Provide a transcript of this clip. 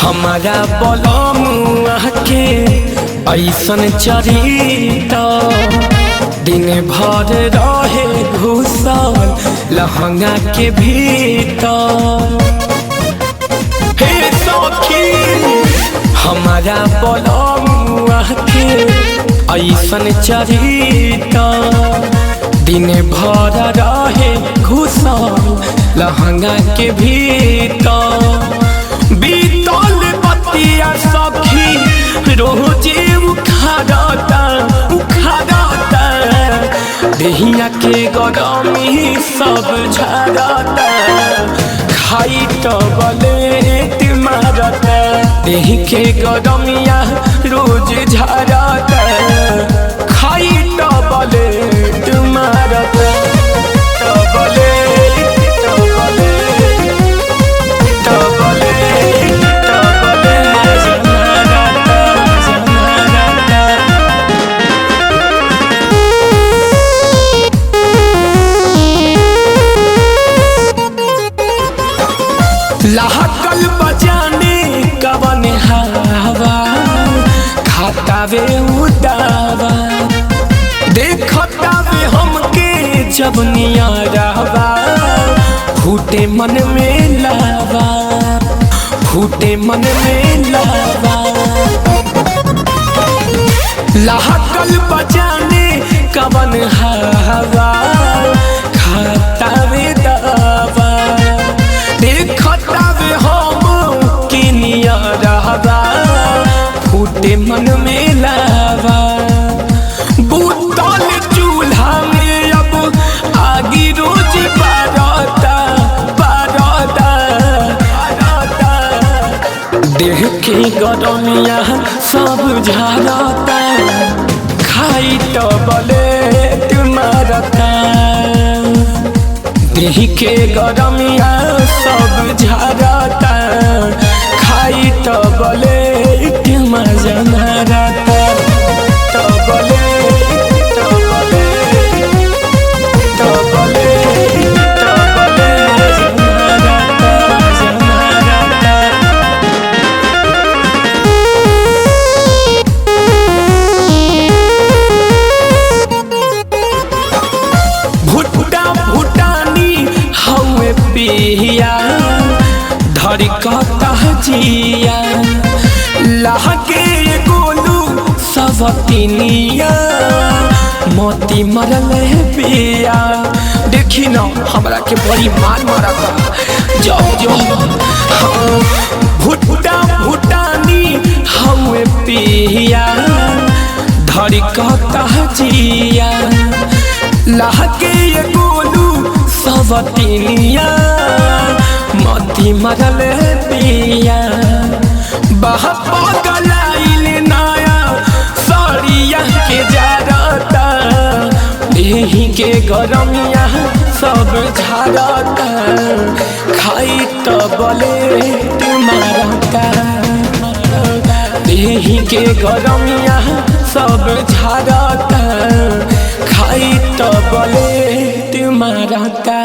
हमारा बलमुआ के ऐसन चरिता दिन भर रहे घुसल लहंगा के भीतर। हे सखी हमारा बलमुआ के ऐसन चरिता दिन भर रहे घुसल लहंगा के भीतर। बीतल बतिया सखी रोजे उखाड़ता देहिया के गरमी सब झरता खाई तो बलेट मारता देहि के गरमिया रोज झरता खाई तो बलेट मारता। लहकल बजाने कवन हवा खातावे उदावा देखतावे हमके जब नियारावा फूटे मन में लावा फूटे मन में लावा। लहकल बजाने कवन हवा खातावे दावा देखतावे हम के नियारावा फूटे मन में लावा। बुतल चूल्हा में अब आगी रोज बारता देह के गरमिया सब झरता खाई तो बलेट मारता देह के गरमिया सब झरता खाई तो बलेट मजा मारता। पिया धरी कहता जिया लहके गोलू सबतिनिया मोती मरल पिया। देखी न हमरा के बड़ी मान मारता जो भुट्टा भुटानी हमें पिया धरी कहता जिया लहके गोलू सबतिनिया मोती मरल पिया। बहपगलाइल नया सड़िया के जरता देहि के गरमिया सब झरता खाई तो बलेट मारता देहि के गरमिया सब झरता खाई तो बलेट मारता।